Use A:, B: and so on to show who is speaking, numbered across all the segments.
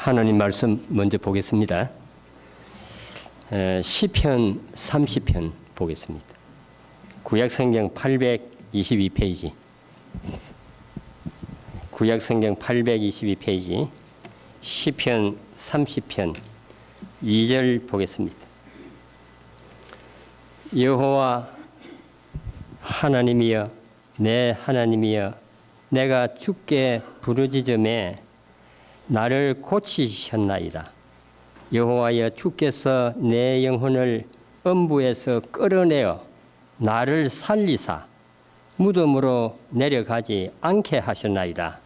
A: 하나님 말씀 먼저 보겠습니다. 시편 30편 보겠습니다. 구약성경 822페이지. 구약성경 822페이지. 시편 30편 2절 보겠습니다. 여호와 하나님이여 내 하나님이여 내가 주께 부르짖음에 나를 고치셨나이다. 여호와여 주께서 내 영혼을 음부에서 끌어내어 나를 살리사 무덤으로 내려가지 않게 하셨나이다.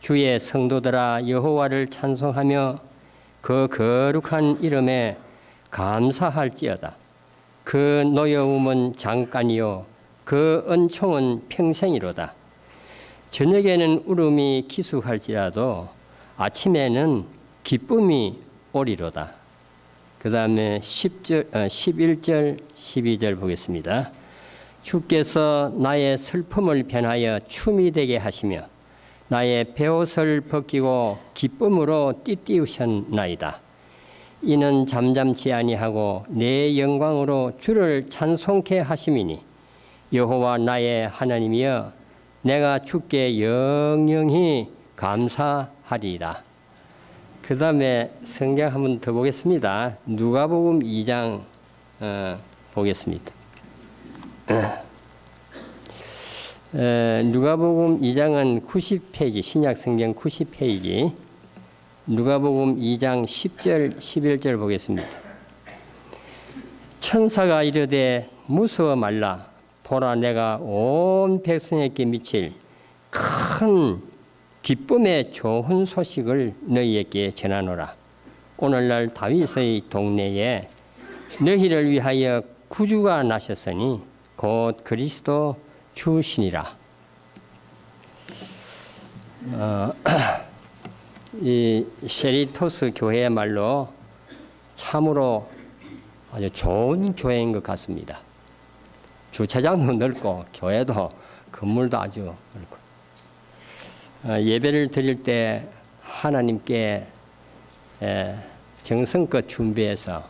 A: 주의 성도들아 여호와를 찬송하며 그 거룩한 이름에 감사할지어다. 그 노여움은 잠깐이요 그 은총은 평생이로다. 저녁에는 울음이 기숙할지라도 아침에는 기쁨이 오리로다. 그 다음에 11절, 12절 보겠습니다. 주께서 나의 슬픔을 변하여 춤이 되게 하시며 나의 베옷을 벗기고 기쁨으로 띠띠우셨나이다. 이는 잠잠치 아니하고 내 영광으로 주를 찬송케 하심이니 여호와 나의 하나님이여 내가 주께 영영히 감사하리이다. 그 다음에 성경 한 번 더 보겠습니다. 누가복음 2장 보겠습니다. 누가복음 2장은 90페이지, 신약성경 90페이지. 누가복음 2장 10절, 11절 보겠습니다. 천사가 이르되 무서워 말라. 보라 내가 온 백성에게 미칠 큰 기쁨의 좋은 소식을 너희에게 전하노라. 오늘날 다윗의 동네에 너희를 위하여 구주가 나셨으니 곧 그리스도 주시니라. 이 세리토스 교회의 말로 참으로 아주 좋은 교회인 것 같습니다. 주차장도 넓고 교회도 건물도 아주 넓고 예배를 드릴 때 하나님께 정성껏 준비해서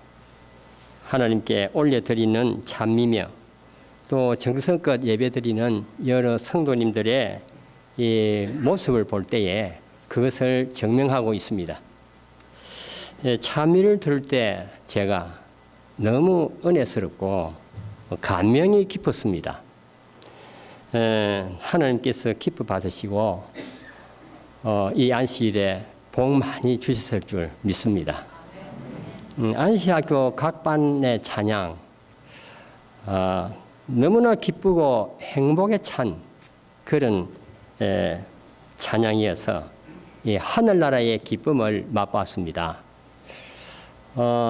A: 하나님께 올려드리는 찬미며 또 정성껏 예배드리는 여러 성도님들의 이 모습을 볼 때에 그것을 증명하고 있습니다. 찬미를 들을 때 제가 너무 은혜스럽고 감명이 깊었습니다. 하나님께서 기뻐 받으시고 이 안식일에 복 많이 주셨을 줄 믿습니다. 안식학교 각 반의 찬양 너무나 기쁘고 행복에 찬 그런 찬양이어서 이 하늘나라의 기쁨을 맛봤습니다.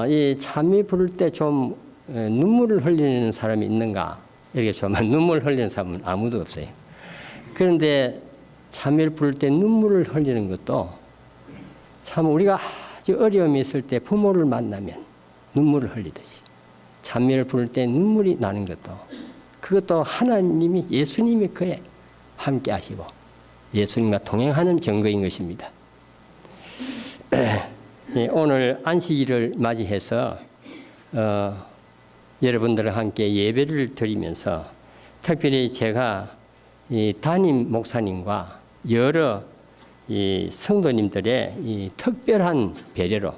A: 이 찬미 부를 때 좀 눈물을 흘리는 사람이 있는가? 이렇게 좀 눈물 흘리는 사람은 아무도 없어요. 그런데 찬미를 부를 때 눈물을 흘리는 것도 참 우리가 아주 어려움이 있을 때 부모를 만나면 눈물을 흘리듯이 찬미를 부를 때 눈물이 나는 것도 그것도 하나님이 예수님이 그에 함께 하시고 예수님과 동행하는 증거인 것입니다. 오늘 안식일을 맞이해서 여러분들과 함께 예배를 드리면서 특별히 제가 이 담임 목사님과 여러 이 성도님들의 이 특별한 배려로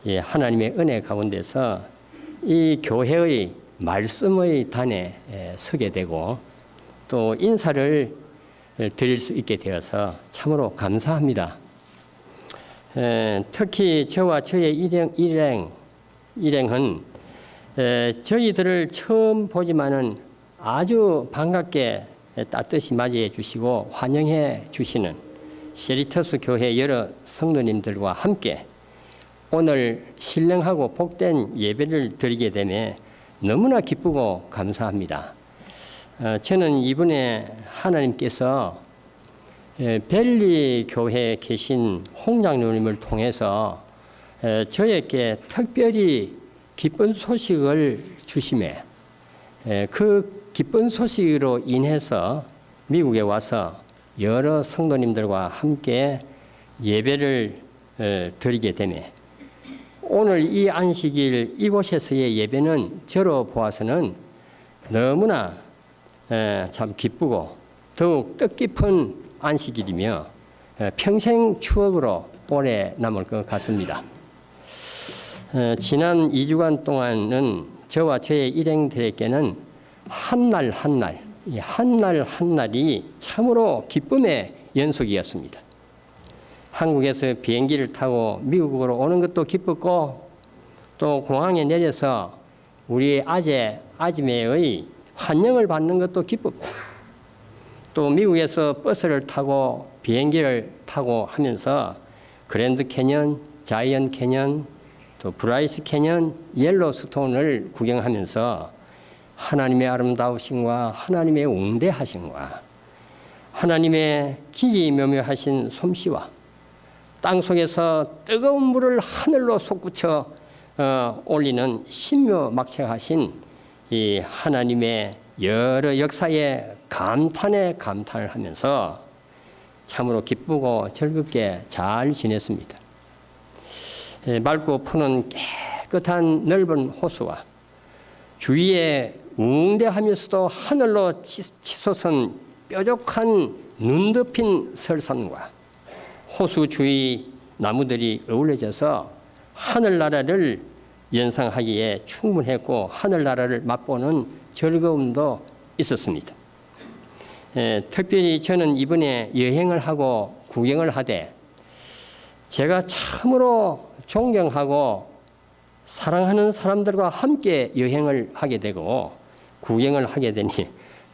A: 이 하나님의 은혜 가운데서 이 교회의 말씀의 단에 서게 되고 또 인사를 드릴 수 있게 되어서 참으로 감사합니다. 특히 저와 저의 일행은 저희들을 처음 보지만은 아주 반갑게 따뜻이 맞이해 주시고 환영해 주시는 세리토스 교회 여러 성도님들과 함께 오늘 신령하고 복된 예배를 드리게 되며 너무나 기쁘고 감사합니다. 저는 이번에 하나님께서 벨리 교회에 계신 홍장로님을 통해서 저에게 특별히 기쁜 소식을 주심에 그 기쁜 소식으로 인해서 미국에 와서 여러 성도님들과 함께 예배를 드리게 되매 오늘 이 안식일 이곳에서의 예배는 저로 보아서는 너무나 참 기쁘고 더욱 뜻깊은 안식일이며 평생 추억으로 오래 남을 것 같습니다. 지난 2주간 동안은 저와 저의 일행들에게는 한 날 한 날이 참으로 기쁨의 연속이었습니다. 한국에서 비행기를 타고 미국으로 오는 것도 기뻤고 또 공항에 내려서 우리 아지매의 환영을 받는 것도 기뻤고 또 미국에서 버스를 타고 비행기를 타고 하면서 그랜드 캐년, 자이언트 캐년, 또 브라이스 캐년, 옐로스톤을 구경하면서 하나님의 아름다우심과 하나님의 웅대하심과 하나님의 기기묘묘하신 솜씨와 땅 속에서 뜨거운 물을 하늘로 솟구쳐 올리는 신묘막측하신 이 하나님의 여러 역사에 감탄을 하면서 참으로 기쁘고 즐겁게 잘 지냈습니다. 맑고 푸는 깨끗한 넓은 호수와 주위에 웅대하면서도 하늘로 치솟은 뾰족한 눈 덮인 설산과 호수 주위 나무들이 어우러져서 하늘나라를 연상하기에 충분했고 하늘나라를 맛보는 즐거움도 있었습니다. 특별히 저는 이번에 여행을 하고 구경을 하되 제가 참으로 존경하고 사랑하는 사람들과 함께 여행을 하게 되고 구경을 하게 되니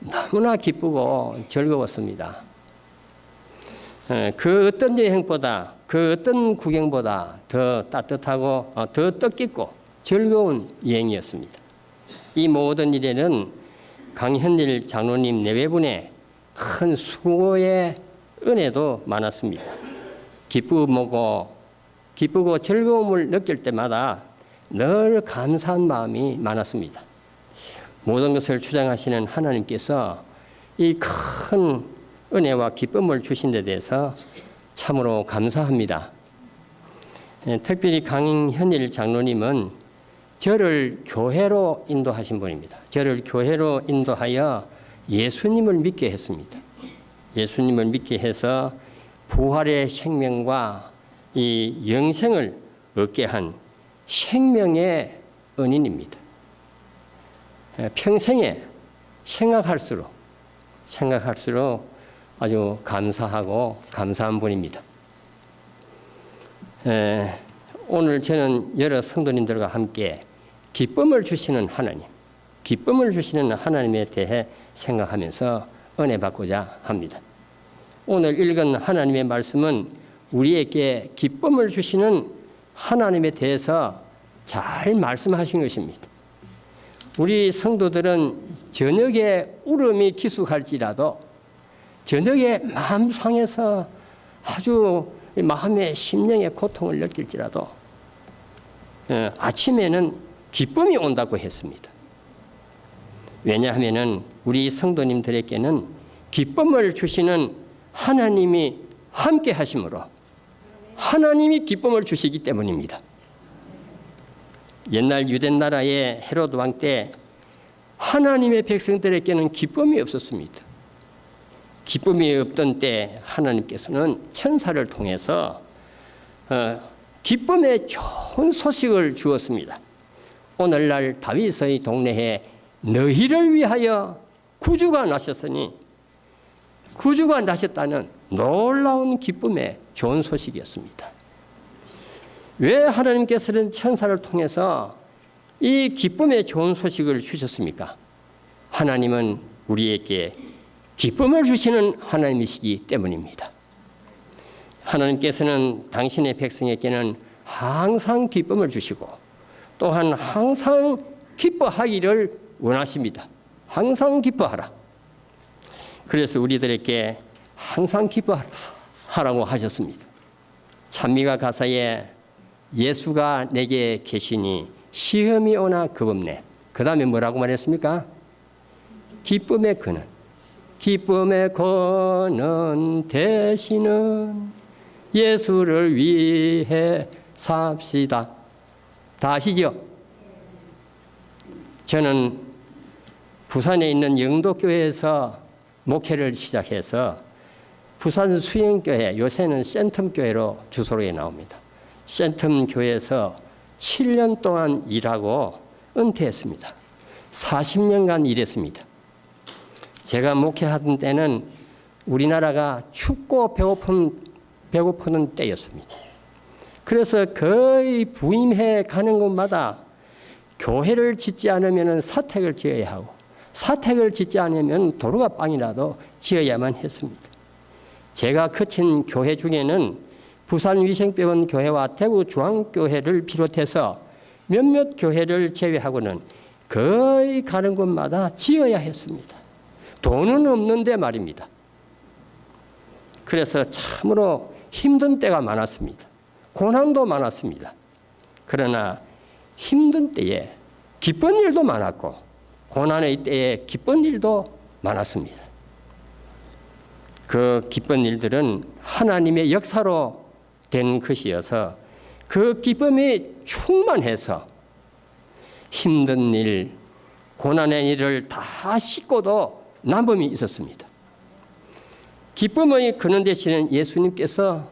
A: 너무나 기쁘고 즐거웠습니다. 그 어떤 여행보다 그 어떤 구경보다 더 따뜻하고 더 뜻깊고 즐거운 여행이었습니다. 이 모든 일에는 강현일 장로님 내외분의 큰 수고의 은혜도 많았습니다. 기쁘고 즐거움을 느낄 때마다 늘 감사한 마음이 많았습니다. 모든 것을 주장하시는 하나님께서 이 큰 은혜와 기쁨을 주신 데 대해서 참으로 감사합니다. 특별히 강현일 장로님은 저를 교회로 인도하신 분입니다. 저를 교회로 인도하여 예수님을 믿게 했습니다. 예수님을 믿게 해서 부활의 생명과 이 영생을 얻게 한 생명의 은인입니다. 평생에 생각할수록 아주 감사하고 감사한 분입니다. 오늘 저는 여러 성도님들과 함께 기쁨을 주시는 하나님에 대해 생각하면서 은혜 받고자 합니다. 오늘 읽은 하나님의 말씀은 우리에게 기쁨을 주시는 하나님에 대해서 잘 말씀하신 것입니다. 우리 성도들은 저녁에 울음이 기숙할지라도 저녁에 마음 상해서 아주 마음의 심령의 고통을 느낄지라도 아침에는 기쁨이 온다고 했습니다. 왜냐하면 우리 성도님들에게는 기쁨을 주시는 하나님이 함께 하심으로 하나님이 기쁨을 주시기 때문입니다. 옛날 유대 나라의 헤롯 왕 때 하나님의 백성들에게는 기쁨이 없었습니다. 기쁨이 없던 때 하나님께서는 천사를 통해서 기쁨의 좋은 소식을 주었습니다. 오늘날 다윗의 동네에 너희를 위하여 구주가 나셨으니 구주가 나셨다는 놀라운 기쁨의 좋은 소식이었습니다. 왜 하나님께서는 천사를 통해서 이 기쁨의 좋은 소식을 주셨습니까? 하나님은 우리에게 기쁨을 주시는 하나님이시기 때문입니다. 하나님께서는 당신의 백성에게는 항상 기쁨을 주시고 또한 항상 기뻐하기를 원하십니다. 항상 기뻐하라. 그래서 우리들에게 항상 기뻐하라고 하셨습니다. 찬미가 가사에 예수가 내게 계시니 시험이 오나 겁없네. 그 다음에 뭐라고 말했습니까? 기쁨의 근원 대시는 예수를 위해 삽시다. 다 아시죠? 저는 부산에 있는 영도교회에서 목회를 시작해서 부산 수영교회, 요새는 센텀교회로 주소록에 나옵니다. 센텀교회에서 7년 동안 일하고 은퇴했습니다. 40년간 일했습니다. 제가 목회하던 때는 우리나라가 춥고 배고프는 때였습니다. 그래서 거의 부임해 가는 곳마다 교회를 짓지 않으면 사택을 지어야 하고 사택을 짓지 않으면 도로가 빵이라도 지어야만 했습니다. 제가 거친 교회 중에는 부산위생병원 교회와 대구 중앙교회를 비롯해서 몇몇 교회를 제외하고는 거의 가는 곳마다 지어야 했습니다. 돈은 없는데 말입니다. 그래서 참으로 힘든 때가 많았습니다. 고난도 많았습니다. 그러나 힘든 때에 기쁜 일도 많았고 고난의 때에 기쁜 일도 많았습니다. 그 기쁜 일들은 하나님의 역사로 된 것이어서 그 기쁨이 충만해서 힘든 일, 고난의 일을 다 씻고도 남음이 있었습니다. 기쁨의 근원 되시는 예수님께서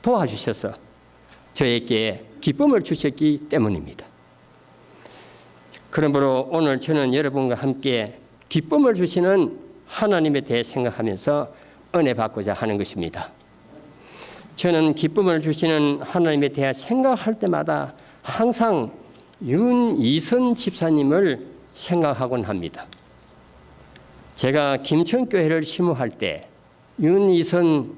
A: 도와주셔서 저에게 기쁨을 주셨기 때문입니다. 그러므로 오늘 저는 여러분과 함께 기쁨을 주시는 하나님에 대해 생각하면서 은혜 받고자 하는 것입니다. 저는 기쁨을 주시는 하나님에 대해 생각할 때마다 항상 윤이선 집사님을 생각하곤 합니다. 제가 김천교회를 심호할 때 윤이선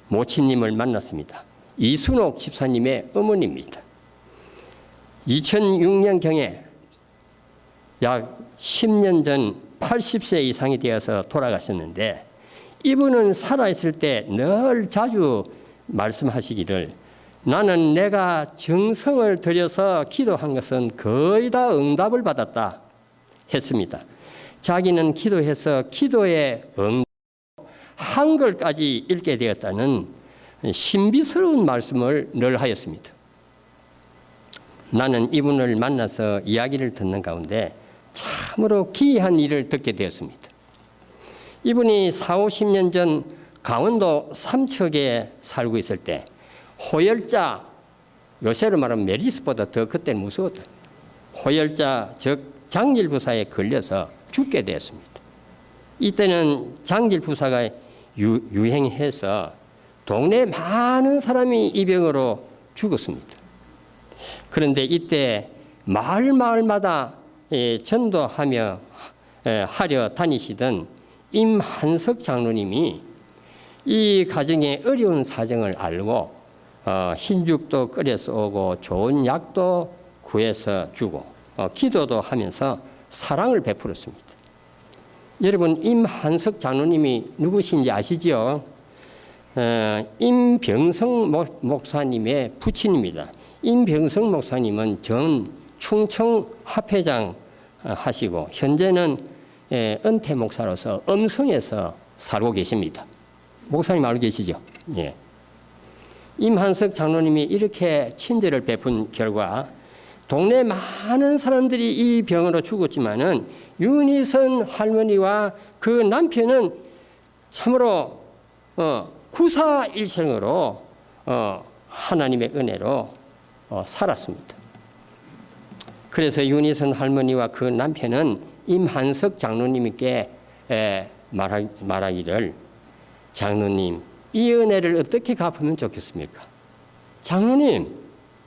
A: 모친님을 만났습니다. 이순옥 집사님의 어머니입니다. 2006년경에 약 10년 전 80세 이상이 되어서 돌아가셨는데 이분은 살아있을 때 늘 자주 말씀하시기를 나는 내가 정성을 들여서 기도한 것은 거의 다 응답을 받았다 했습니다. 자기는 기도해서 기도의 한글까지 읽게 되었다는 신비스러운 말씀을 늘 하였습니다. 나는 이분을 만나서 이야기를 듣는 가운데 참으로 기이한 일을 듣게 되었습니다. 이분이 40, 50년 전 강원도 삼척에 살고 있을 때 호열자, 요새로 말하면 메리스보다 더 그때는 무서웠다. 호열자 즉 장질부사에 걸려서 죽게 되었습니다. 이때는 장질부사가 유행해서 동네 많은 사람이 이 병으로 죽었습니다. 그런데 이때 마을마다 전도하며 하려 다니시던 임한석 장로님이 이 가정의 어려운 사정을 알고 흰죽도 끓여서 오고 좋은 약도 구해서 주고 기도도 하면서 사랑을 베풀었습니다. 여러분 임한석 장로님이 누구신지 아시죠? 임병성 목사님의 부친입니다. 임병성 목사님은 전 충청 합회장 하시고 현재는 은퇴 목사로서 음성에서 살고 계십니다. 목사님 알고 계시죠? 예. 임한석 장로님이 이렇게 친절을 베푼 결과 동네 많은 사람들이 이 병으로 죽었지만은 윤희선 할머니와 그 남편은 참으로 구사일생으로 하나님의 은혜로 살았습니다. 그래서 윤희선 할머니와 그 남편은 임한석 장로님께 말하기를 장로님 이 은혜를 어떻게 갚으면 좋겠습니까? 장로님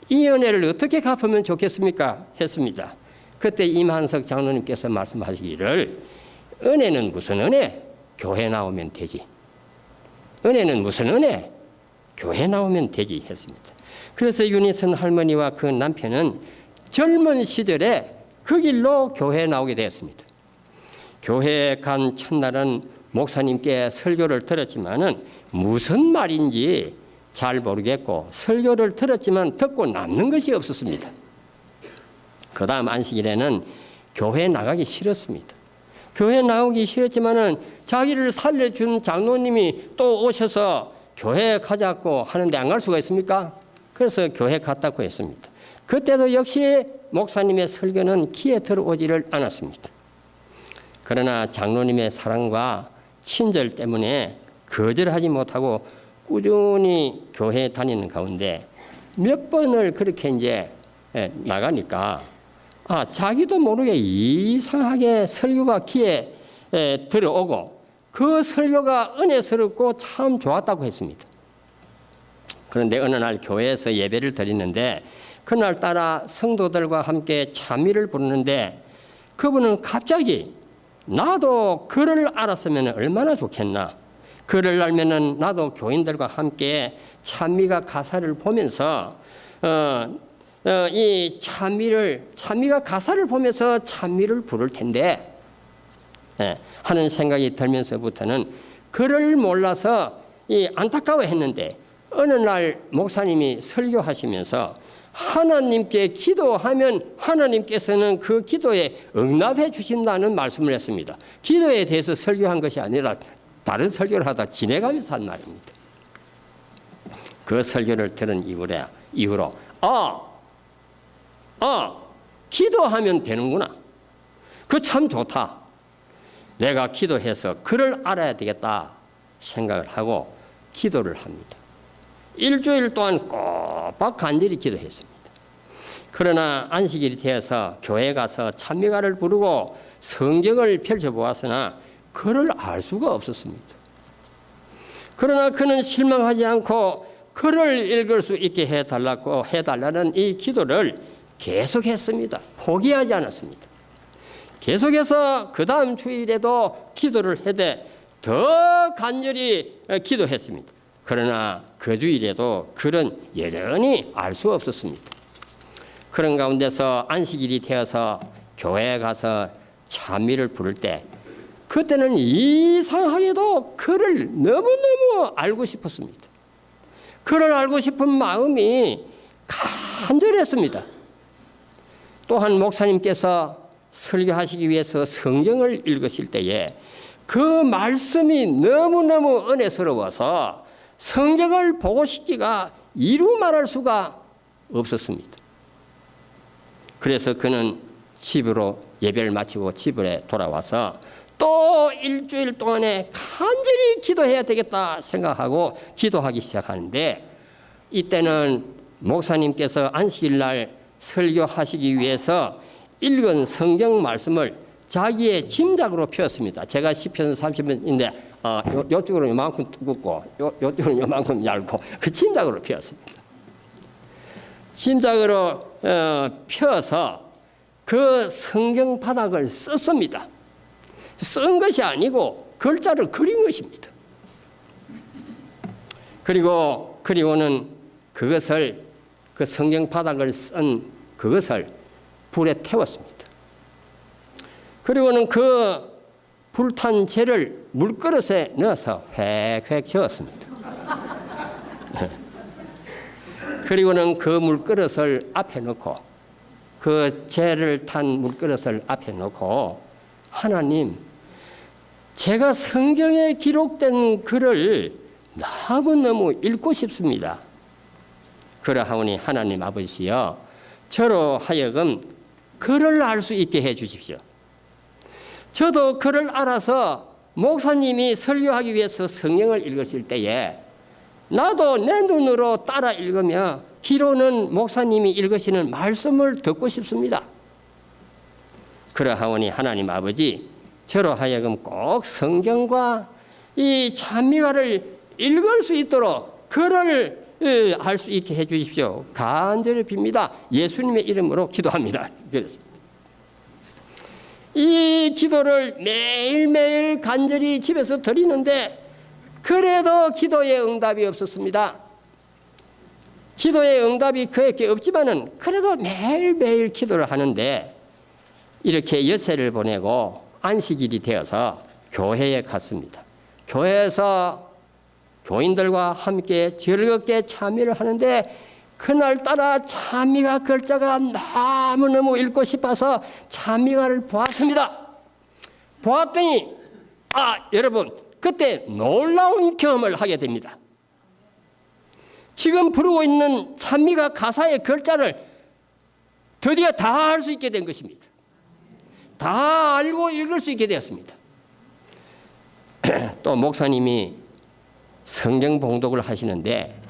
A: 이 은혜를 어떻게 갚으면 좋겠습니까? 했습니다. 그때 임한석 장로님께서 말씀하시기를 은혜는 무슨 은혜? 교회 나오면 되지. 은혜는 무슨 은혜? 교회 나오면 되지 했습니다. 그래서 윤희선 할머니와 그 남편은 젊은 시절에 그 길로 교회에 나오게 되었습니다. 교회에 간 첫날은 목사님께 설교를 들었지만은 무슨 말인지 잘 모르겠고 설교를 들었지만 듣고 남는 것이 없었습니다. 그 다음 안식일에는 교회에 나가기 싫었습니다. 교회에 나오기 싫었지만은 자기를 살려준 장로님이 또 오셔서 교회에 가자고 하는데 안 갈 수가 있습니까? 그래서 교회 갔다고 했습니다. 그때도 역시 목사님의 설교는 귀에 들어오지를 않았습니다. 그러나 장로님의 사랑과 친절 때문에 거절하지 못하고 꾸준히 교회에 다니는 가운데 몇 번을 그렇게 이제 나가니까 자기도 모르게 이상하게 설교가 귀에 들어오고 그 설교가 은혜스럽고 참 좋았다고 했습니다. 그런데 어느 날 교회에서 예배를 드리는데 그날따라 성도들과 함께 찬미를 부르는데 그분은 갑자기 나도 글을 알았으면 얼마나 좋겠나. 글을 알면은 나도 교인들과 함께 찬미가 가사를 보면서 이 찬미가 가사를 보면서 찬미를 부를 텐데 하는 생각이 들면서부터는 글을 몰라서 안타까워했는데 어느 날 목사님이 설교하시면서 하나님께 기도하면 하나님께서는 그 기도에 응답해 주신다는 말씀을 했습니다. 기도에 대해서 설교한 것이 아니라 다른 설교를 하다 지내가면서 한 말입니다. 그 설교를 들은 이후로 기도하면 되는구나. 그 참 좋다. 내가 기도해서 그를 알아야 되겠다 생각을 하고 기도를 합니다. 일주일 동안 꼬박 간절히 기도했습니다. 그러나 안식일이 되어서 교회에 가서 찬미가를 부르고 성경을 펼쳐보았으나 그를 알 수가 없었습니다. 그러나 그는 실망하지 않고 그를 읽을 수 있게 해달라는 이 기도를 계속했습니다. 포기하지 않았습니다. 계속해서 그 다음 주일에도 기도를 해대 더 간절히 기도했습니다. 그러나 그 주일에도 그는 여전히 알 수 없었습니다. 그런 가운데서 안식일이 되어서 교회에 가서 찬미를 부를 때 그때는 이상하게도 그를 너무너무 알고 싶었습니다. 그를 알고 싶은 마음이 간절했습니다. 또한 목사님께서 설교하시기 위해서 성경을 읽으실 때에 그 말씀이 너무너무 은혜스러워서 성경을 보고 싶기가 이루 말할 수가 없었습니다. 그래서 그는 집으로 예배를 마치고 집에 돌아와서 또 일주일 동안에 간절히 기도해야 되겠다 생각하고 기도하기 시작하는데 이때는 목사님께서 안식일 날 설교하시기 위해서 읽은 성경 말씀을 자기의 짐작으로 펴었습니다. 제가 시편 30편인데 이쪽으로는 이만큼 두껍고 이쪽으로는 이만큼 얇고 그 짐작으로 펴었습니다. 짐작으로 펴서 그 성경 바닥을 썼습니다. 쓴 것이 아니고 글자를 그린 것입니다. 그리고는 그것을 그 성경 바닥을 쓴 그것을 불에 태웠습니다. 그리고는 그 불탄 재를 물그릇에 넣어서 획획 저었습니다. 그리고는 그 물그릇을 앞에 놓고 그 재를 탄 물그릇을 앞에 놓고 하나님, 제가 성경에 기록된 글을 너무너무 읽고 싶습니다. 그러하오니 하나님 아버지여, 저로 하여금 글을 알 수 있게 해 주십시오. 저도 글을 알아서 목사님이 설교하기 위해서 성경을 읽으실 때에 나도 내 눈으로 따라 읽으며 귀로는 목사님이 읽으시는 말씀을 듣고 싶습니다. 그러하오니 하나님 아버지, 저로 하여금 꼭 성경과 이 찬미가를 읽을 수 있도록 글을 알 수 있게 해 주십시오. 간절히 빕니다. 예수님의 이름으로 기도합니다. 그랬습니다. 이 기도를 매일매일 간절히 집에서 드리는데 그래도 기도의 응답이 없었습니다. 기도의 응답이 그에게 없지만은 그래도 매일매일 기도를 하는데 이렇게 여세를 보내고 안식일이 되어서 교회에 갔습니다. 교회에서 교인들과 함께 즐겁게 찬미를 하는데 그날따라 찬미가 글자가 너무너무 읽고 싶어서 찬미가를 보았습니다. 보았더니 여러분, 그때 놀라운 경험을 하게 됩니다. 지금 부르고 있는 찬미가 가사의 글자를 드디어 다 알 수 있게 된 것입니다. 다 알고 읽을 수 있게 되었습니다. 또 목사님이 성경 봉독을 하시는데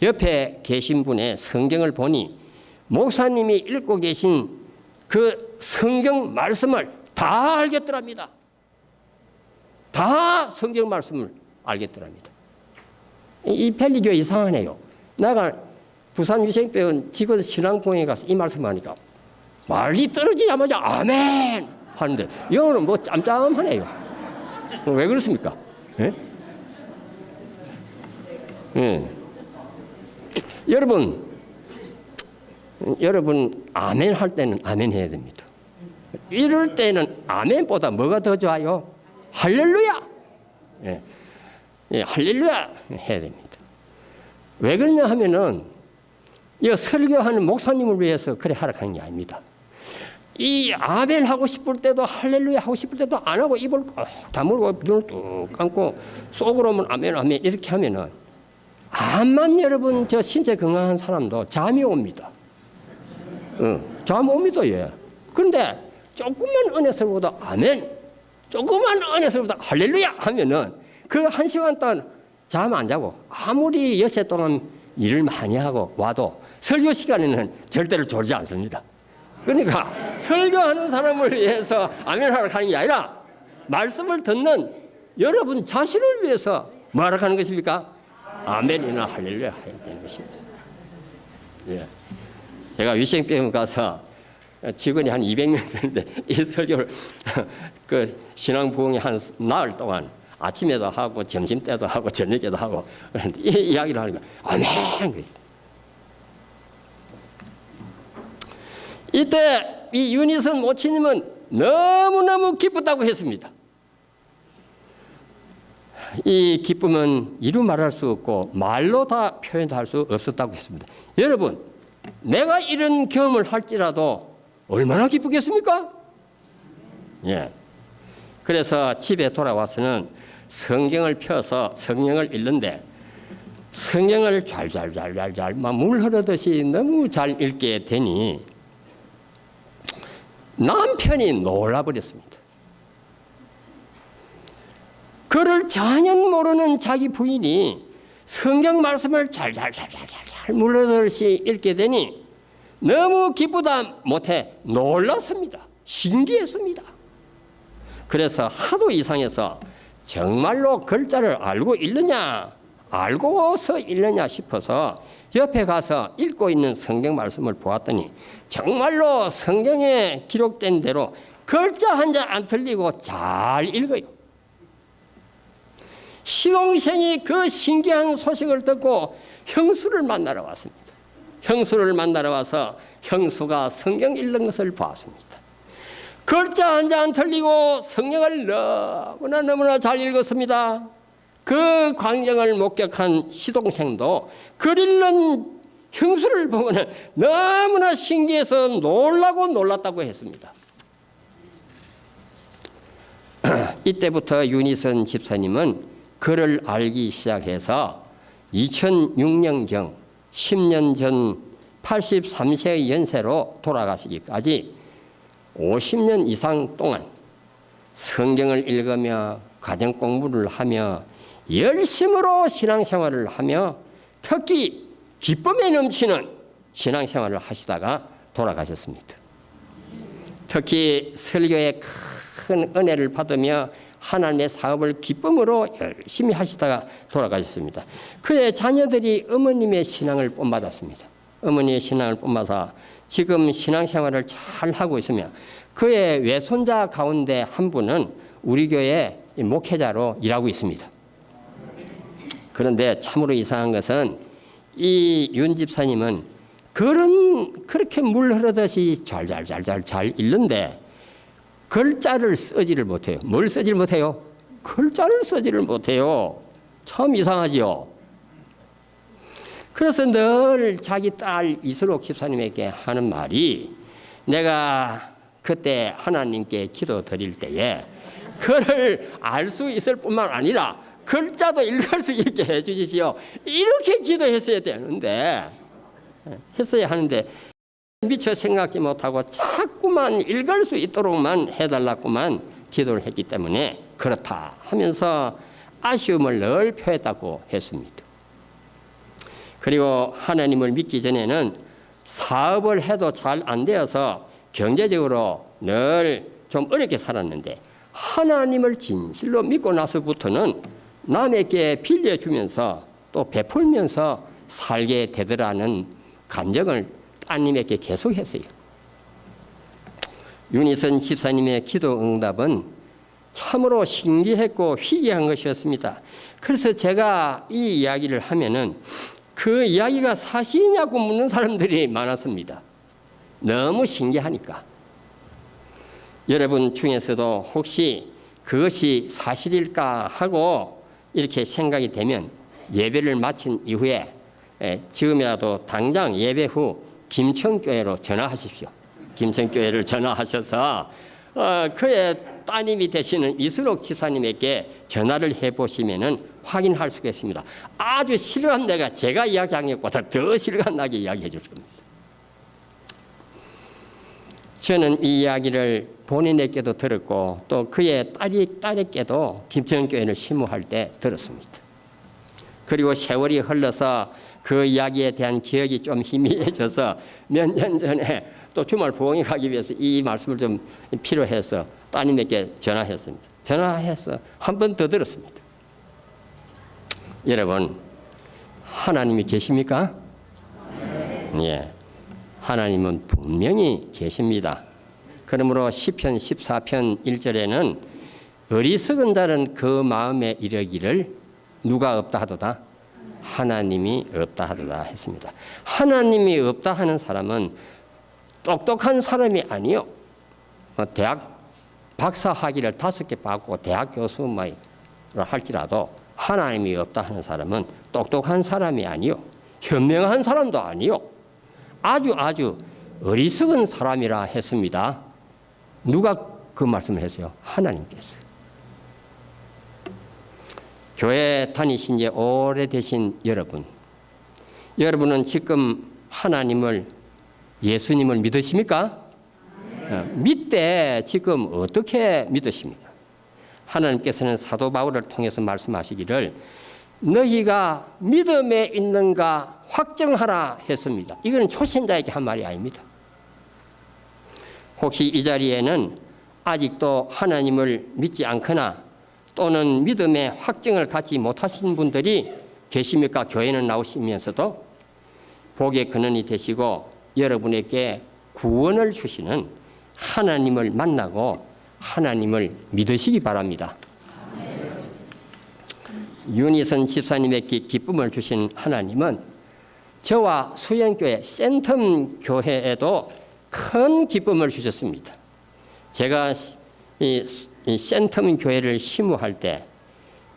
A: 옆에 계신 분의 성경을 보니 목사님이 읽고 계신 그 성경 말씀을 다 알겠더랍니다. 다 성경 말씀을 알겠더랍니다. 이 펠리교 이상하네요. 내가 부산 위생병원 직원 신앙공에 가서 이 말씀하니까 말이 떨어지자마자 아멘 하는데 영어는 뭐 짬짬하네요. 왜 그렇습니까? 예? 예. 여러분 아멘 할 때는 아멘 해야 됩니다. 이럴 때는 아멘보다 뭐가 더 좋아요? 할렐루야. 예. 예, 할렐루야 해야 됩니다. 왜 그러냐 하면은 이 설교하는 목사님을 위해서 그래 하락하는 게 아닙니다. 이 아멘 하고 싶을 때도 할렐루야 하고 싶을 때도 안 하고 입을 꼭 다물고 눈을 뚝 감고 속으로는 아멘 아멘 이렇게 하면은 암만 여러분 저 신체 건강한 사람도 잠이 옵니다. 잠 옵니다. 예. 그런데 조금만 은혜스러워도 아멘, 조금만 은혜스러워도 할렐루야 하면은 그 한 시간 동안 잠 안 자고 아무리 여세 동안 일을 많이 하고 와도 설교 시간에는 절대로 졸지 않습니다. 그러니까 설교하는 사람을 위해서 아멘 하러 가는 게 아니라 말씀을 듣는 여러분 자신을 위해서 뭐 하러 가는 것입니까? 아멘이나 할렐루야 해야 되는 것입니다. 예. 제가 위생병원 가서 직원이 한 200명 되는데 이 설교를 그 신앙 부흥이 한 나흘 동안 아침에도 하고 점심 때도 하고 저녁에도 하고 그런데 이 이야기를 하니까 아멘. 이때 이 윤희선 모치님은 너무너무 기쁘다고 했습니다. 이 기쁨은 이루 말할 수 없고 말로 다 표현할 수 없었다고 했습니다. 여러분, 내가 이런 경험을 할지라도 얼마나 기쁘겠습니까? 예. 그래서 집에 돌아와서는 성경을 펴서 성경을 읽는데 성경을 잘 막 물 흐르듯이 너무 잘 읽게 되니 남편이 놀라버렸습니다. 그를 전혀 모르는 자기 부인이 성경 말씀을 잘 물르듯이 읽게 되니 너무 기쁘다 못해 놀랐습니다. 신기했습니다. 그래서 하도 이상해서 정말로 글자를 알고 읽느냐, 알고서 읽느냐 싶어서 옆에 가서 읽고 있는 성경 말씀을 보았더니 정말로 성경에 기록된 대로 글자 한 자 안 틀리고 잘 읽어요. 시동생이 그 신기한 소식을 듣고 형수를 만나러 왔습니다. 형수를 만나러 와서 형수가 성경 읽는 것을 보았습니다. 글자 한 자 안 틀리고 성경을 너무나 잘 읽었습니다. 그 광경을 목격한 시동생도 글 읽는 형수를 보고는 너무나 신기해서 놀랐다고 했습니다. 이때부터 윤희선 집사님은 글을 알기 시작해서 2006년경 10년 전 83세의 연세로 돌아가시기까지 50년 이상 동안 성경을 읽으며 가정 공부를 하며 열심으로 신앙생활을 하며 특히 기쁨에 넘치는 신앙생활을 하시다가 돌아가셨습니다. 특히 설교에 큰 은혜를 받으며 하나님의 사업을 기쁨으로 열심히 하시다가 돌아가셨습니다. 그의 자녀들이 어머님의 신앙을 본받았습니다. 어머니의 신앙을 본받아 지금 신앙생활을 잘 하고 있으며 그의 외손자 가운데 한 분은 우리 교회 목회자로 일하고 있습니다. 그런데 참으로 이상한 것은 이 윤 집사님은 글은 그렇게 물 흐르듯이 잘 읽는데 글자를 쓰지를 못해요. 뭘 쓰지를 못해요? 글자를 쓰지를 못해요. 참 이상하지요. 그래서 늘 자기 딸 이슬옥 집사님에게 하는 말이 내가 그때 하나님께 기도 드릴 때에 글을 알 수 있을 뿐만 아니라 글자도 읽을 수 있게 해주십시오. 이렇게 기도했어야 되는데, 했어야 하는데 미처 생각지 못하고 자꾸만 읽을 수 있도록만 해달라고만 기도를 했기 때문에 그렇다 하면서 아쉬움을 늘 표했다고 했습니다. 그리고 하나님을 믿기 전에는 사업을 해도 잘 안 되어서 경제적으로 늘 좀 어렵게 살았는데 하나님을 진실로 믿고 나서부터는 남에게 빌려주면서 또 베풀면서 살게 되더라는 간증을 따님에게 계속했어요. 윤희선 집사님의 기도 응답은 참으로 신기했고 희귀한 것이었습니다. 그래서 제가 이 이야기를 하면은 그 이야기가 사실이냐고 묻는 사람들이 많았습니다. 너무 신기하니까. 여러분 중에서도 혹시 그것이 사실일까 하고 이렇게 생각이 되면 예배를 마친 이후에 지금이라도 당장 예배 후 김천교회로 전화하십시오. 김천교회를 전화하셔서 그의 따님이 되시는 이수록 지사님에게 전화를 해보시면 확인할 수가 있습니다. 아주 실감 내가 제가 이야기한 것보다 더 실감 나게 이야기해 줄 겁니다. 저는 이 이야기를 본인에게도 들었고 또 그의 딸에게도 김천교회를 심호할 때 들었습니다. 그리고 세월이 흘러서 그 이야기에 대한 기억이 좀 희미해져서 몇 년 전에 또 주말 부흥회 가기 위해서 이 말씀을 좀 필요해서 따님에게 전화했습니다. 전화해서 한 번 더 들었습니다. 여러분, 하나님이 계십니까? 예, 하나님은 분명히 계십니다. 그러므로 시편 14편 1절에는 어리석은 자는 그 마음에 이르기를 누가 없다 하도다? 하나님이 없다 하도다 했습니다. 하나님이 없다 하는 사람은 똑똑한 사람이 아니요. 대학 박사 학위를 5개 받고 대학 교수를 할지라도 하나님이 없다 하는 사람은 똑똑한 사람이 아니요. 현명한 사람도 아니요. 아주 어리석은 사람이라 했습니다. 누가 그 말씀을 했어요? 하나님께서. 교회 다니신 지 오래되신 여러분은 지금 하나님을 예수님을 믿으십니까? 믿되 지금 어떻게 믿으십니까? 하나님께서는 사도 바울을 통해서 말씀하시기를 너희가 믿음에 있는가 확정하라 했습니다. 이건 초신자에게 한 말이 아닙니다. 혹시 이 자리에는 아직도 하나님을 믿지 않거나 또는 믿음의 확증을 갖지 못하신 분들이 계십니까? 교회는 나오시면서도 복의 근원이 되시고 여러분에게 구원을 주시는 하나님을 만나고 하나님을 믿으시기 바랍니다. 윤희선 집사님의 기쁨을 주신 하나님은 저와 수영교회 센텀 교회에도 큰 기쁨을 주셨습니다. 제가 이 센텀 교회를 심호할 때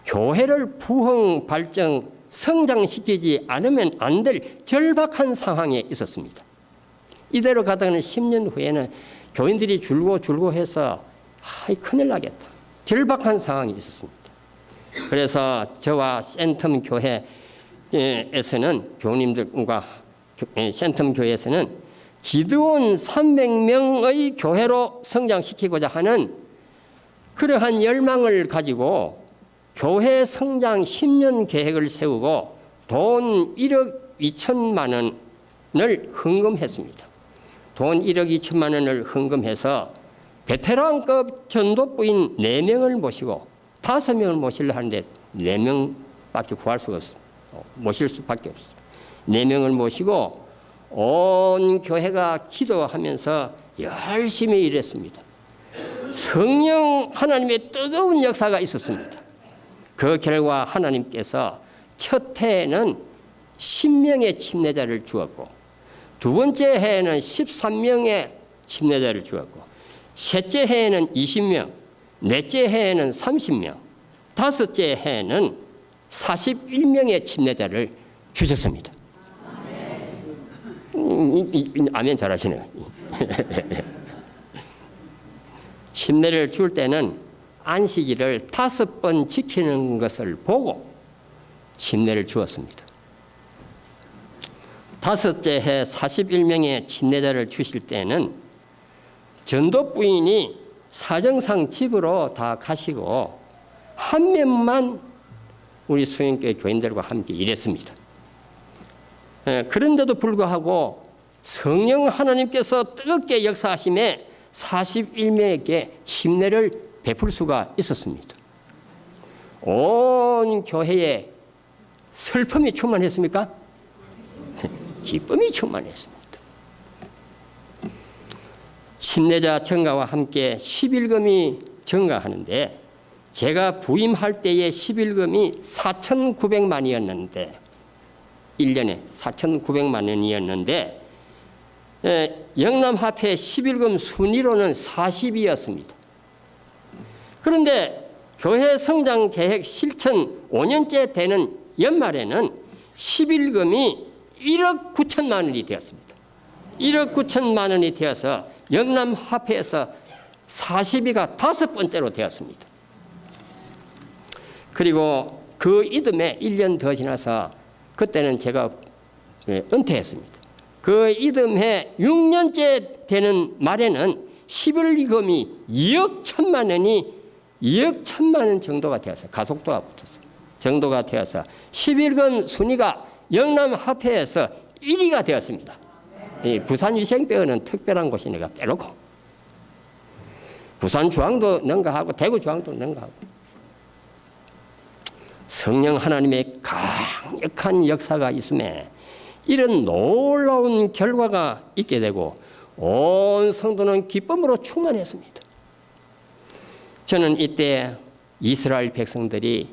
A: 교회를 부흥 발전 성장시키지 않으면 안 될 절박한 상황에 있었습니다. 이대로 가다가는 10년 후에는 교인들이 줄고 해서 큰일 나겠다. 절박한 상황이 있었습니다. 그래서 저와 센텀 교회에서는 교우님들과 센텀 교회에서는 기드온 300명의 교회로 성장시키고자 하는 그러한 열망을 가지고 교회 성장 10년 계획을 세우고 돈 1억 2천만 원을 헌금했습니다. 돈 1억 2천만 원을 헌금해서 베테랑급 전도부인 4명을 모시고 5명을 모시려 하는데 4명밖에 구할 수가 없어요. 모실 수밖에 없어요. 4명을 모시고 온 교회가 기도하면서 열심히 일했습니다. 성령 하나님의 뜨거운 역사가 있었습니다. 그 결과 하나님께서 첫 해에는 10명의 침례자를 주었고 두 번째 해에는 13명의 침례자를 주었고 셋째 해에는 20명, 넷째 해에는 30명, 다섯째 해에는 41명의 침례자를 주셨습니다. 아멘 잘하시네요. 침례를 줄 때는 안식일을 5번 지키는 것을 보고 침례를 주었습니다. 5째 해 41명의 침례자를 주실 때는 전도 부인이 사정상 집으로 다 가시고 한 명만 우리 수영교회 교인들과 함께 일했습니다. 그런데도 불구하고 성령 하나님께서 뜨겁게 역사하심에 41명에게 침례를 베풀 수가 있었습니다. 온 교회에 슬픔이 충만했습니까? 기쁨이 충만했습니다. 침례자 증가와 함께 11금이 증가하는데 제가 부임할 때의 11금이 4,900만이었는데 1년에 4,900만 원이었는데 영남합회 11금 순위로는 40이었습니다. 그런데 교회 성장 계획 실천 5년째 되는 연말에는 11금이 1억 9천만 원이 되었습니다. 1억 9천만 원이 되어서 영남합회에서 40위가 5번째로 되었습니다. 그리고 그 이듬해 1년 더 지나서 그때는 제가 은퇴했습니다. 그 이듬해 6년째 되는 말에는 11금이 2억 1천만 원이 2억 1천만 원 정도가 되어서 가속도가 붙었어요. 정도가 되어서 11금 순위가 영남합회에서 1위가 되었습니다. 부산위생대원은 특별한 곳이니까 빼놓고 부산중앙도 능가하고 대구중앙도 능가하고 성령 하나님의 강력한 역사가 있음에 이런 놀라운 결과가 있게 되고 온 성도는 기쁨으로 충만했습니다. 저는 이때 이스라엘 백성들이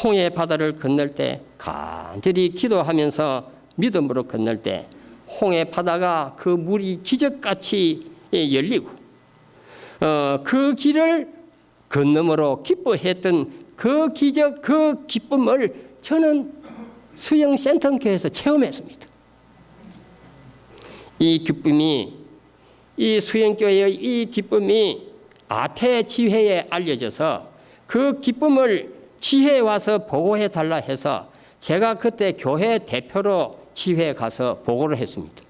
A: 홍해 바다를 건널 때 간절히 기도하면서 믿음으로 건널 때 홍해 바다가 그 물이 기적같이 열리고 그 길을 건너므로 기뻐했던 그 기적, 그 기쁨을 저는 수영센터교회에서 체험했습니다. 이 기쁨이, 이 수영교회의 이 기쁨이 아태 지회에 알려져서 그 기쁨을 지회에 와서 보고해 달라 해서 제가 그때 교회 대표로 지회에 가서 보고를 했습니다.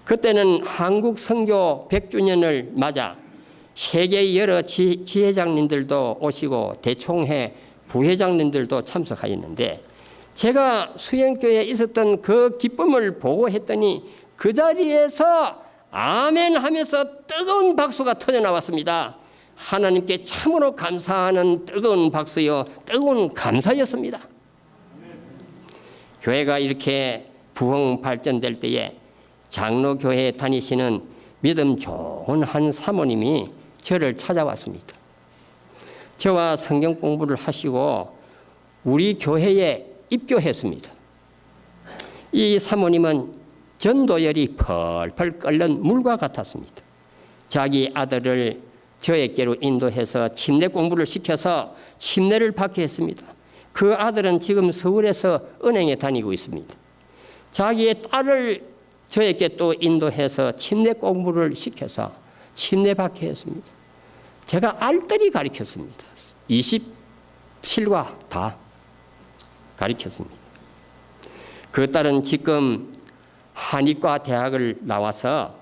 A: 그때는 한국 선교 100주년을 맞아 세계의 여러 지회장님들도 오시고 대총회 부회장님들도 참석하였는데 제가 수영교회에 있었던 그 기쁨을 보고했더니 그 자리에서 아멘 하면서 뜨거운 박수가 터져나왔습니다. 하나님께 참으로 감사하는 뜨거운 박수요, 뜨거운 감사였습니다. 교회가 이렇게 부흥 발전될 때에 장로교회에 다니시는 믿음 좋은 한 사모님이 저를 찾아왔습니다. 저와 성경 공부를 하시고 우리 교회에 입교했습니다. 이 사모님은 전도열이 펄펄 끓는 물과 같았습니다. 자기 아들을 저에게로 인도해서 침례 공부를 시켜서 침례를 받게 했습니다. 그 아들은 지금 서울에서 은행에 다니고 있습니다. 자기의 딸을 저에게 또 인도해서 침례 공부를 시켜서 침례 받게 했습니다. 제가 알뜰히 가르쳤습니다. 27과 다 가르쳤습니다. 그 딸은 지금 한의과 대학을 나와서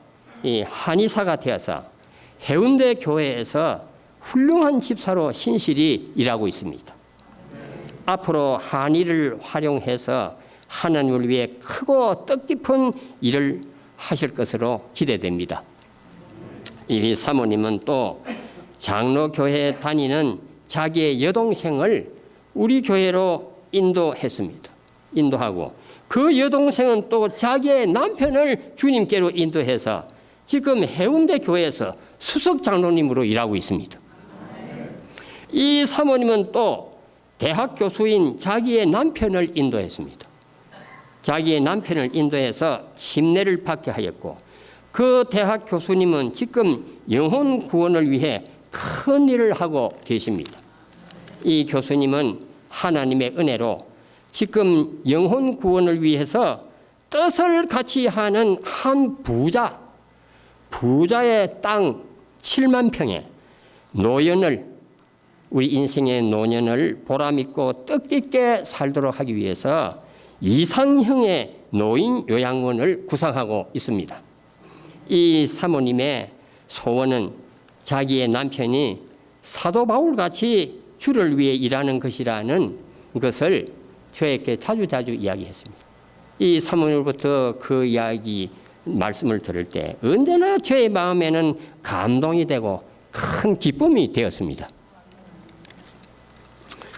A: 이 한의사가 되어서 해운대 교회에서 훌륭한 집사로 신실히 일하고 있습니다. 앞으로 한의를 활용해서 하나님을 위해 크고 뜻깊은 일을 하실 것으로 기대됩니다. 이 사모님은 또 장로교회에 다니는 자기의 여동생을 우리 교회로 인도했습니다. 인도하고 그 여동생은 또 자기의 남편을 주님께로 인도해서 지금 해운대 교회에서 수석 장로님으로 일하고 있습니다. 이 사모님은 또 대학 교수인 자기의 남편을 인도했습니다. 자기의 남편을 인도해서 침례를 받게 하였고 그 대학 교수님은 지금 영혼 구원을 위해 큰 일을 하고 계십니다. 이 교수님은 하나님의 은혜로 지금 영혼 구원을 위해서 뜻을 같이 하는 한 부자의 땅 7만 평에 노연을 우리 인생의 노년을 보람있고 뜻깊게 살도록 하기 위해서 이상형의 노인 요양원을 구성하고 있습니다. 이 사모님의 소원은 자기의 남편이 사도 바울같이 주를 위해 일하는 것이라는 것을 저에게 자주자주 이야기했습니다. 이 사모님으로부터 그 이야기 말씀을 들을 때 언제나 저의 마음에는 감동이 되고 큰 기쁨이 되었습니다.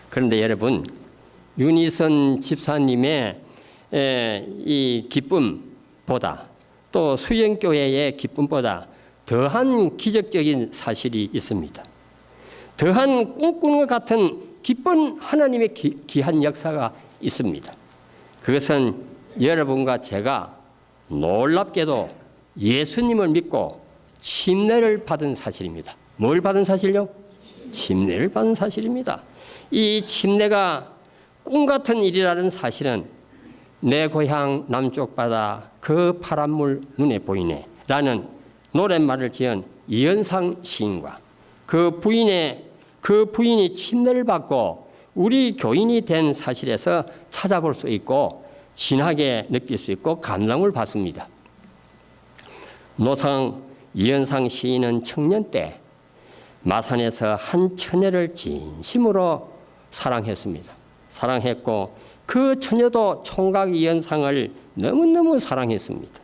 A: 그런데 여러분, 윤희선 집사님의 이 기쁨보다 또 수영교회의 기쁨보다 더한 기적적인 사실이 있습니다. 더한 꿈꾸는 것 같은 기쁜 하나님의 귀한 역사가 있습니다. 그것은 여러분과 제가 놀랍게도 예수님을 믿고 침례를 받은 사실입니다. 뭘 받은 사실요? 침례를 받은 사실입니다. 이 침례가 꿈 같은 일이라는 사실은 내 고향 남쪽 바다 그 파란 물 눈에 보이네 라는 노랫말을 지은 이현상 시인과 그 부인이 침례를 받고 우리 교인이 된 사실에서 찾아볼 수 있고 진하게 느낄 수 있고 감동을 받습니다. 노상 이현상 시인은 청년 때 마산에서 한 처녀를 진심으로 사랑했습니다. 사랑했고 그 처녀도 총각 이현상을 너무너무 사랑했습니다.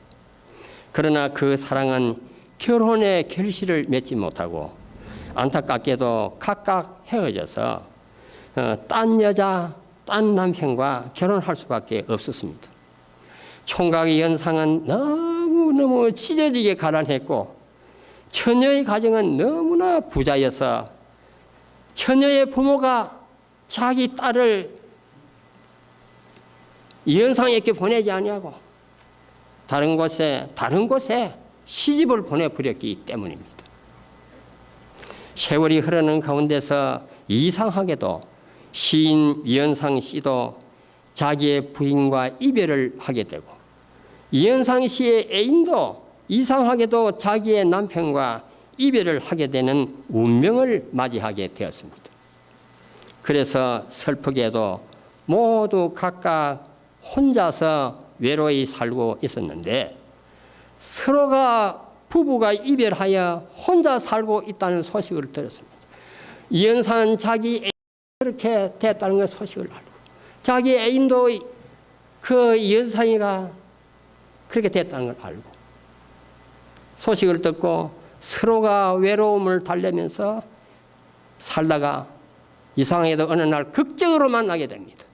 A: 그러나 그 사랑은 결혼의 결실을 맺지 못하고 안타깝게도 각각 헤어져서 딴 여자, 딴 남편과 결혼할 수밖에 없었습니다. 총각 이현상은 너무너무 찢어지게 가난했고 처녀의 가정은 너무나 부자여서 처녀의 부모가 자기 딸을 이현상에게 보내지 아니하고 다른 곳에 시집을 보내버렸기 때문입니다. 세월이 흐르는 가운데서 이상하게도 시인 이현상 씨도 자기의 부인과 이별을 하게 되고 이현상 씨의 애인도 이상하게도 자기의 남편과 이별을 하게 되는 운명을 맞이하게 되었습니다. 그래서 슬프게도 모두 각각 혼자서 외로이 살고 있었는데 서로가 부부가 이별하여 혼자 살고 있다는 소식을 들었습니다. 이현상은 자기 애인이 그렇게 됐다는 걸 소식을 알고 자기 애인도 그 이현상이가 그렇게 됐다는 걸 알고 소식을 듣고 서로가 외로움을 달래면서 살다가 이상하게도 어느 날 극적으로 만나게 됩니다.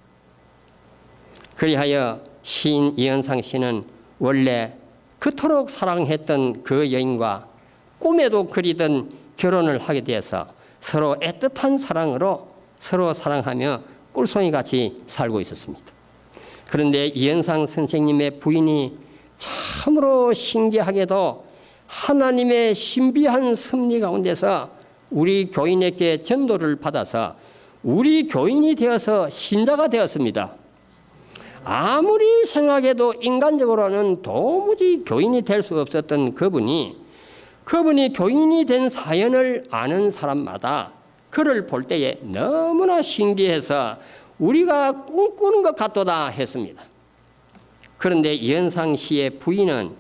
A: 그리하여 시인 이현상 씨는 원래 그토록 사랑했던 그 여인과 꿈에도 그리던 결혼을 하게 되어서 서로 애틋한 사랑으로 서로 사랑하며 꿀송이같이 살고 있었습니다. 그런데 이현상 선생님의 부인이 참으로 신기하게도 하나님의 신비한 섭리 가운데서 우리 교인에게 전도를 받아서 우리 교인이 되어서 신자가 되었습니다. 아무리 생각해도 인간적으로는 도무지 교인이 될 수 없었던 그분이 교인이 된 사연을 아는 사람마다 그를 볼 때에 너무나 신기해서 우리가 꿈꾸는 것 같도다 했습니다. 그런데 이현상 씨의 부인은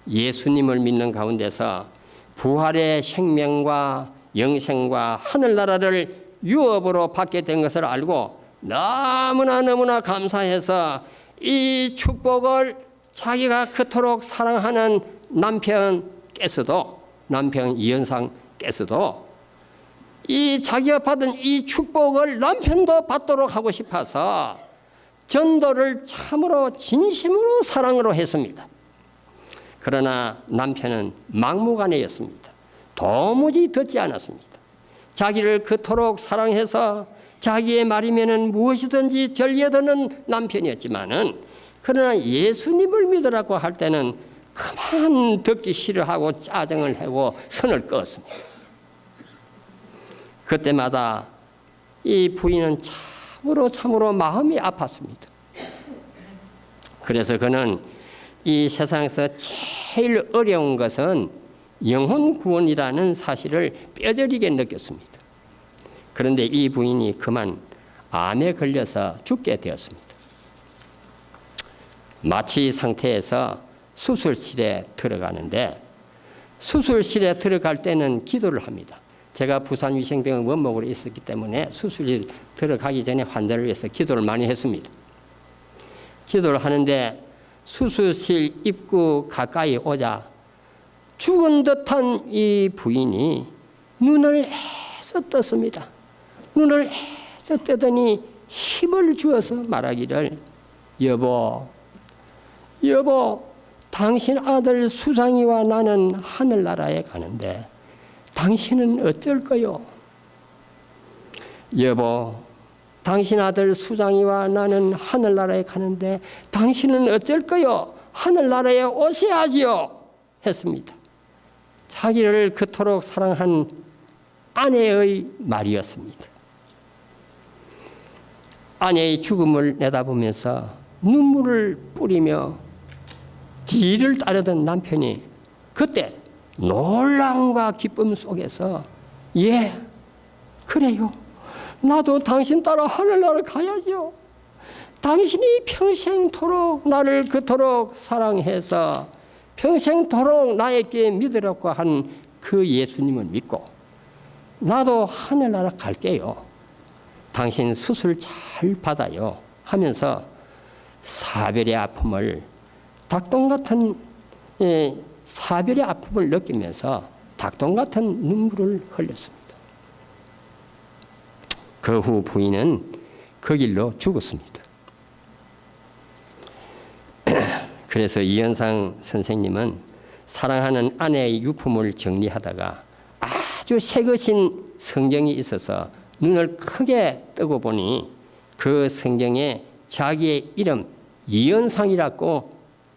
A: 예수님을 믿는 가운데서 부활의 생명과 영생과 하늘나라를 유업으로 받게 된 것을 알고 너무나 감사해서 이 축복을 자기가 그토록 사랑하는 남편 이현상께서도 이 자기가 받은 이 축복을 남편도 받도록 하고 싶어서 전도를 참으로 진심으로 사랑으로 했습니다. 그러나 남편은 막무가내였습니다. 도무지 듣지 않았습니다. 자기를 그토록 사랑해서 자기의 말이면은 무엇이든지 전리해드는 남편이었지만은 그러나 예수님을 믿으라고 할 때는 그만 듣기 싫어하고 짜증을 내고 선을 그었습니다. 그때마다 이 부인은 참으로 마음이 아팠습니다. 그래서 그는 이 세상에서 제일 어려운 것은 영혼 구원이라는 사실을 뼈저리게 느꼈습니다. 그런데 이 부인이 그만 암에 걸려서 죽게 되었습니다. 마취 상태에서 수술실에 들어가는데 수술실에 들어갈 때는 기도를 합니다. 제가 부산위생병원 원목으로 있었기 때문에 수술실 들어가기 전에 환자를 위해서 기도를 많이 했습니다. 기도를 하는데 수술실 입구 가까이 오자 죽은 듯한 이 부인이 눈을 해서 떴습니다. 눈을 해서 뜨더니 힘을 주어서 말하기를 여보, 당신 아들 수장이와 나는 하늘나라에 가는데 당신은 어쩔 거요? 여보, 당신 아들 수장이와 나는 하늘나라에 가는데 당신은 어쩔 거요? 하늘나라에 오셔야지요. 했습니다. 자기를 그토록 사랑한 아내의 말이었습니다. 아내의 죽음을 내다보면서 눈물을 뿌리며 뒤를 따르던 남편이 그때 놀람과 기쁨 속에서 예, 그래요. 나도 당신 따라 하늘나라 가야죠. 당신이 평생토록 나를 그토록 사랑해서 평생토록 나에게 믿으라고 한 그 예수님을 믿고 나도 하늘나라 갈게요. 당신 수술 잘 받아요. 하면서 사별의 아픔을 닭똥 같은 사별의 아픔을 느끼면서 닭똥 같은 눈물을 흘렸습니다. 그 후 부인은 그 길로 죽었습니다. 그래서 이현상 선생님은 사랑하는 아내의 유품을 정리하다가 아주 새것인 성경이 있어서 눈을 크게 뜨고 보니 그 성경에 자기의 이름 이현상이라고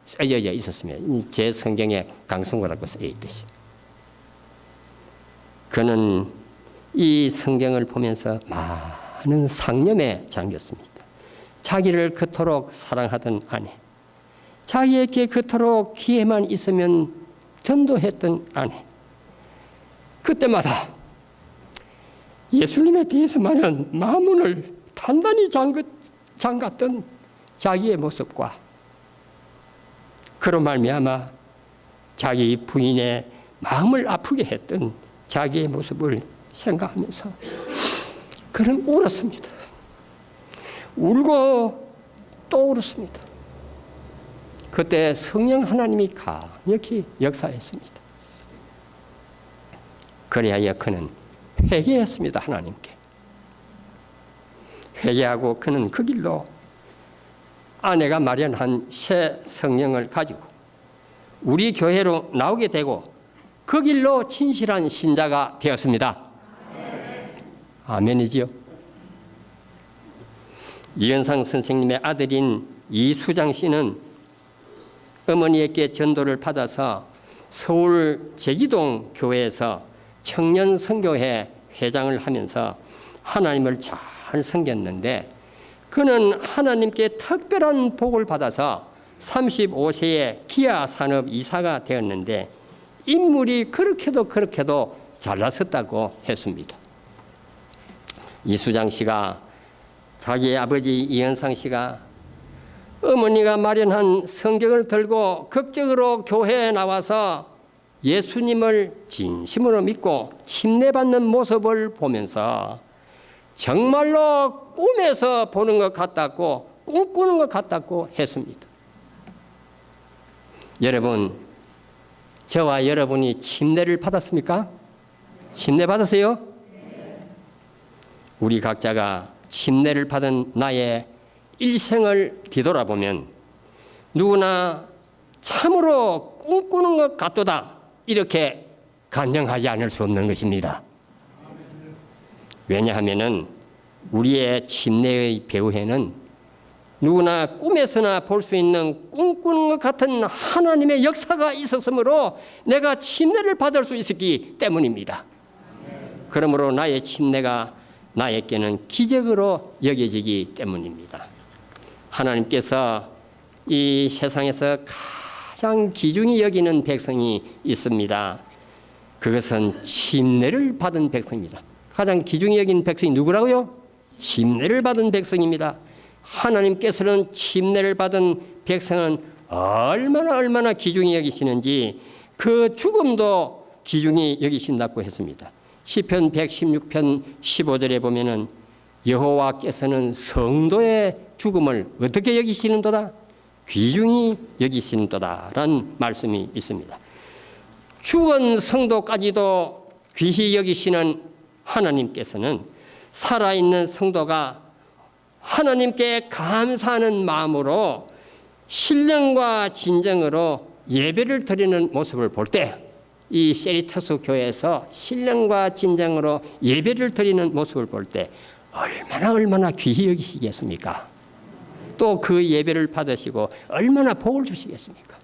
A: 써져 있었습니다. 제 성경에 강성구라고 쓰여 있듯이. 그는 이 성경을 보면서 많은 상념에 잠겼습니다. 자기를 그토록 사랑하던 아내, 자기에게 그토록 기회만 있으면 전도했던 아내, 그때마다 예수님에 대해서만은 마음문을 단단히 잠갔던 자기의 모습과 그로 말미암아 자기 부인의 마음을 아프게 했던 자기의 모습을 생각하면서 그는 울었습니다. 울고 또 울었습니다. 그때 성령 하나님이 강력히 역사했습니다. 그리하여 그는 회개했습니다. 하나님께. 회개하고 그는 그 길로 아내가 마련한 새 성령을 가지고 우리 교회로 나오게 되고 그 길로 진실한 신자가 되었습니다. 아멘이지요. 이현상 선생님의 아들인 이수장 씨는 어머니에게 전도를 받아서 서울 제기동 교회에서 청년 선교회 회장을 하면서 하나님을 잘 섬겼는데 그는 하나님께 특별한 복을 받아서 35세에 기아 산업 이사가 되었는데 인물이 그렇게도 잘났었다고 했습니다. 이수장 씨가 자기의 아버지 이현상 씨가 어머니가 마련한 성경을 들고 극적으로 교회에 나와서 예수님을 진심으로 믿고 침례받는 모습을 보면서 정말로 꿈에서 보는 것 같다고 꿈꾸는 것 같다고 했습니다. 여러분, 저와 여러분이 침례를 받았습니까? 침례 받았어요? 우리 각자가 침례를 받은 나의 일생을 뒤돌아보면 누구나 참으로 꿈꾸는 것 같도다 이렇게 간증하지 않을 수 없는 것입니다. 왜냐하면 우리의 침례의 배후에는 누구나 꿈에서나 볼 수 있는 꿈꾸는 것 같은 하나님의 역사가 있었으므로 내가 침례를 받을 수 있었기 때문입니다. 그러므로 나의 침례가 나에게는 기적으로 여겨지기 때문입니다. 하나님께서 이 세상에서 가장 귀중히 여기는 백성이 있습니다. 그것은 침례를 받은 백성입니다. 가장 귀중히 여긴 백성이 누구라고요? 침례를 받은 백성입니다. 하나님께서는 침례를 받은 백성은 얼마나 귀중히 여기시는지 그 죽음도 귀중히 여기신다고 했습니다. 시편 116편 15절에 보면은 여호와께서는 성도의 죽음을 어떻게 여기시는도다? 귀중히 여기시는도다라는 말씀이 있습니다. 죽은 성도까지도 귀히 여기시는 하나님께서는 살아있는 성도가 하나님께 감사하는 마음으로 신령과 진정으로 예배를 드리는 모습을 볼 때 이 세리타스 교회에서 신령과 진정으로 예배를 드리는 모습을 볼 때 얼마나 귀히 여기시겠습니까? 또 그 예배를 받으시고 얼마나 복을 주시겠습니까?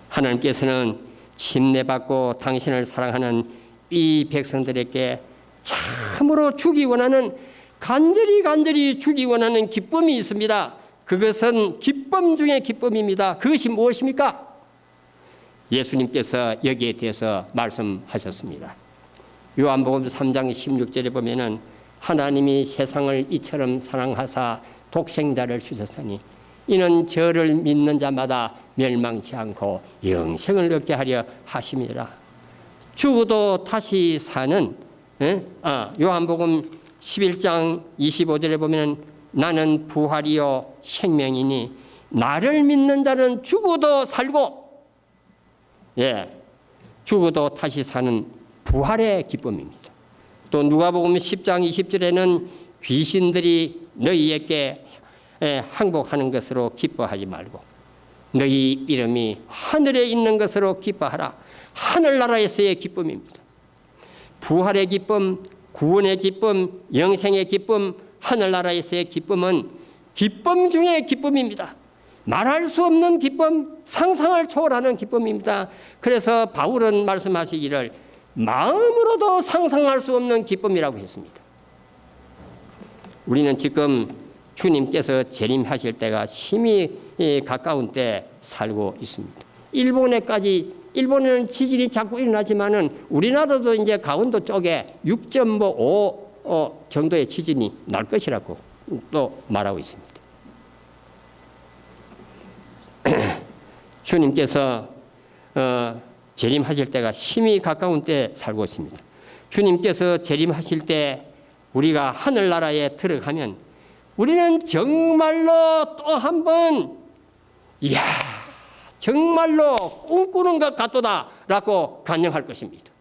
A: 하나님께서는 침례받고 당신을 사랑하는 이 백성들에게 참으로 주기 원하는 간절히 주기 원하는 기쁨이 있습니다. 그것은 기쁨 중의 기쁨입니다. 그것이 무엇입니까? 예수님께서 여기에 대해서 말씀하셨습니다. 요한복음 3장 16절에 보면은 하나님이 세상을 이처럼 사랑하사 독생자를 주셨으니 이는 저를 믿는 자마다 멸망치 않고 영생을 얻게 하려 하심이라. 죽어도 다시 사는 요한복음 11장 25절에 보면 나는 부활이요 생명이니 나를 믿는 자는 죽어도 살고 죽어도 다시 사는 부활의 기쁨입니다. 또 누가복음 10장 20절에는 귀신들이 너희에게 항복하는 것으로 기뻐하지 말고 너희 이름이 하늘에 있는 것으로 기뻐하라. 하늘나라에서의 기쁨입니다. 부활의 기쁨, 구원의 기쁨, 영생의 기쁨, 하늘나라에서의 기쁨은 기쁨 중의 기쁨입니다. 말할 수 없는 기쁨, 상상을 초월하는 기쁨입니다. 그래서 바울은 말씀하시기를 마음으로도 상상할 수 없는 기쁨이라고 했습니다. 우리는 지금 주님께서 재림하실 때가 심히 가까운 때 살고 있습니다. 일본에는 지진이 자꾸 일어나지만은 우리나라도 이제 강원도 쪽에 6.5 정도의 지진이 날 것이라고 또 말하고 있습니다. 주님께서 재림하실 때가 심히 가까운 때 살고 있습니다. 주님께서 재림하실 때 우리가 하늘나라에 들어가면 우리는 정말로 또 한 번 이야 정말로 꿈꾸는 것 같도다라고 간증할 것입니다.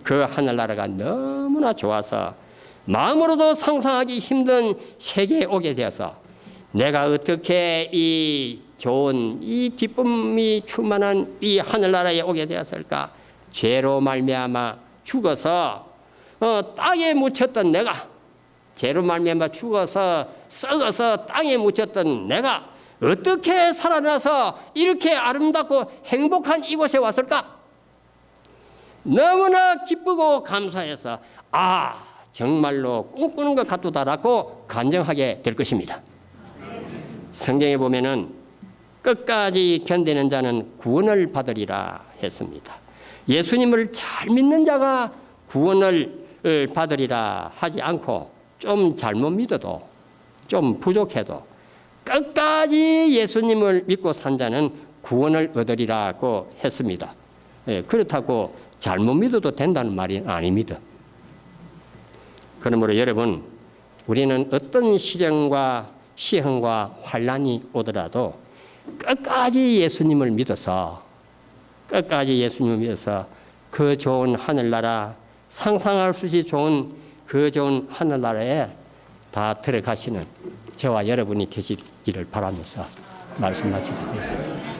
A: 그 하늘나라가 너무나 좋아서 마음으로도 상상하기 힘든 세계에 오게 되어서 내가 어떻게 이 좋은 이 기쁨이 충만한 이 하늘나라에 오게 되었을까? 죄로 말미암아 죽어서 땅에 묻혔던 내가 죄로 말미암아 죽어서 썩어서 땅에 묻혔던 내가 어떻게 살아나서 이렇게 아름답고 행복한 이곳에 왔을까? 너무나 기쁘고 감사해서 정말로 꿈꾸는 것 같도다라고 간증하게 될 것입니다. 성경에 보면은 끝까지 견디는 자는 구원을 받으리라 했습니다. 예수님을 잘 믿는 자가 구원을 받으리라 하지 않고 좀 잘못 믿어도 좀 부족해도 끝까지 예수님을 믿고 산 자는 구원을 얻으리라고 했습니다. 그렇다고 잘못 믿어도 된다는 말이 아닙니다. 그러므로 여러분 우리는 어떤 시련과 시험과 환난이 오더라도 끝까지 예수님을 믿어서 그 좋은 하늘나라 상상할 수 없이 좋은 그 좋은 하늘나라에 다 들어가시는 저와 여러분이 되시기를 바라면서 말씀 마치겠습니다.